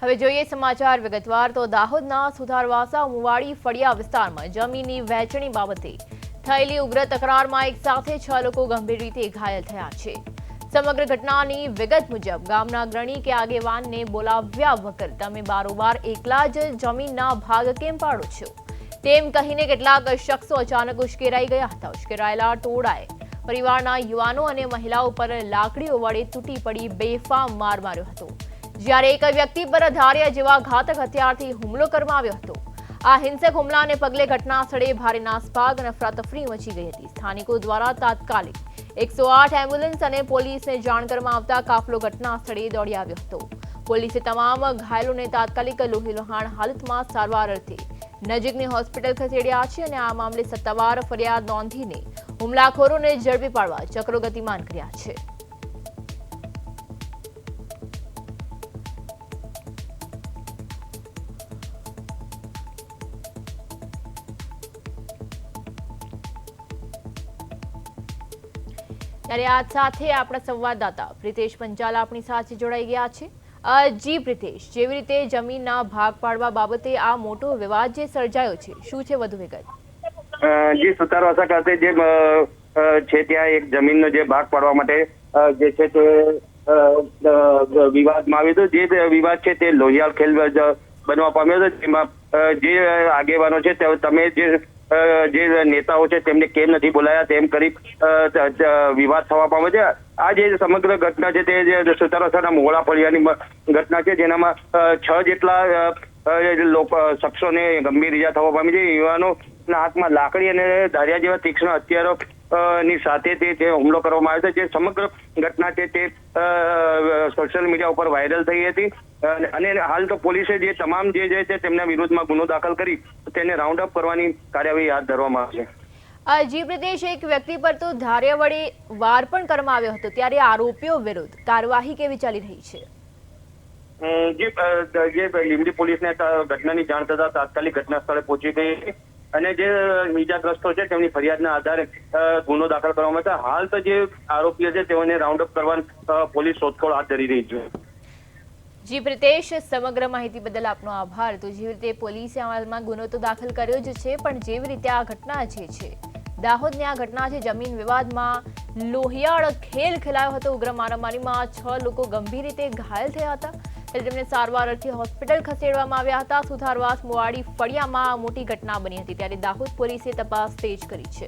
હવે જોઈએ સમાચાર વિગતવાર તો દાહોદના સુધારવાસા મુવાડી ફળિયા વિસ્તારમાં જમીનની વહેંચણી બાબતે થયેલી ઉગ્ર તકરારમાં એક સાથે 6 લોકો ગંભીર રીતે ઘાયલ થયા છે। સમગ્ર ઘટનાની વિગત મુજબ ગામના અગ્રણી કે આગેવાનને બોલાવ્યા વગર તમે બારોબાર એકલા જ જમીનના ભાગ કેમ પાડો છો તેમ કહીને કેટલાક શખ્સો અચાનક ઉશ્કેરાઈ ગયા હતા। ઉશ્કેરાયેલા ટોળાએ પરિવારના યુવાનો અને મહિલાઓ પર લાકડીઓ વડે તૂટી પડી બેફામ માર માર્યો હતો, જ્યારે એક વ્યક્તિ પર ધારિયા જેવા ઘાતક હથિયારથી હુમલો કરવામાં આવ્યો હતો। આ હિંસક હુમલાને પગલે ઘટના સ્થળે ભારે નાસભાગ અને અફરાતફરી મચી ગઈ હતી। સ્થાનિકો દ્વારા તાત્કાલિક 108 એમ્બ્યુલન્સ અને પોલીસને જાણ કરવામાં આવતા કાફલો ઘટના સ્થળે દોડી આવ્યો હતો। પોલીસે તમામ ઘાયલોને તાત્કાલિક લોહીલુહાણ હાલતમાં સારવાર અર્થે નજીકની હોસ્પિટલ ખસેડ્યા છે અને આ મામલે સત્તાવાર ફરિયાદ નોંધીને હુમલાખોરોને ઝડપી પાડવા ચક્રો ગતિમાન કર્યા છે। ત્યારે આજ સાથે આપણા સંવાદદાતા પ્રિતેશ પંચાલ આપણી સાથે જોડાઈ ગયા છે। જી પ્રિતેશ, જેવી રીતે જમીનના ભાગ પાડવા બાબતે આ મોટો વિવાદ જે સર્જાયો છે, શું છે વધુ વિગત? જી, સુતારવાસા ખાતે જે છે ત્યાં એક જમીનનો જે ભાગ પાડવા માટે જે છે તે વિવાદમાં આવ્યો હતો। જે વિવાદ છે તે લોહિયાળ ખેલ બનવા પામ્યો હતો, જેમાં જે આગેવાનો છે તમે જે નેતાઓ છે તેમને કેમ નથી બોલાયા તેમ કરી વિવાદ થવા પામ્યો છે। આ જે સમગ્ર ઘટના છે તે સુતારવાસાના મોળા ફળિયાની ઘટના છે, જેનામાં 6 જેટલા શખ્સોને ગંભીર ઈજા થવા પામી છે। યુવાનોના હાથમાં લાકડી અને ધારિયા જેવા તીક્ષ્ણ હથિયારો ની સાથે તે હુમલો કરવામાં આવ્યો છે। જે સમગ્ર ઘટના છે તે સોશિયલ મીડિયા ઉપર વાયરલ થઈ હતી અને હાલ તો પોલીસે જે તમામ જે છે તેમના વિરુદ્ધમાં ગુનો દાખલ કરી તેને રાઉન્ડ અપ કરવાની કાર્યવાહી હાથ ધરવામાં આવી છે। જી પ્રિતેશ, એક વ્યક્તિ પર તો ધારિયા વડે વાર પણ કરવામાં આવ્યો હતો, ત્યારે આરોપીઓ વિરુદ્ધ કાર્યવાહી કેવી ચાલી રહી છે? જે લીંબડી પોલીસને ઘટનાની જાણ થતા તાત્કાલિક ઘટના સ્થળે પહોંચી ગઈ હતી અને જે ઈજાગ્રસ્તો છે તેમની ફરિયાદના આધારે ગુનો દાખલ કરવામાં આવ્યો છે। હાલ તો જે આરોપીઓ છે તેઓને રાઉન્ડ અપ કરવા પોલીસ શોધખોળ હાથ ધરી રહી છે। જી પ્રિતેશ, સમગ્ર માહિતી બદલ આપનો આભાર। તો જેવી રીતે પોલીસે અમલમાં ગુનો તો દાખલ કર્યો જ છે, પણ જેવી રીતે આ ઘટના જે છે દાહોદની આ ઘટના છે, જમીન વિવાદમાં લોહિયાળ ખેલ ખેલાયો હતો। ઉગ્ર મારામારીમાં 6 લોકો ગંભીર રીતે ઘાયલ થયા હતા, ત્યારે તેમને સારવાર અર્થે હોસ્પિટલ ખસેડવામાં આવ્યા હતા। સુધારવાસ મુવાડી ફળિયામાં મોટી ઘટના બની હતી, ત્યારે દાહોદ પોલીસે તપાસ તેજ કરી છે।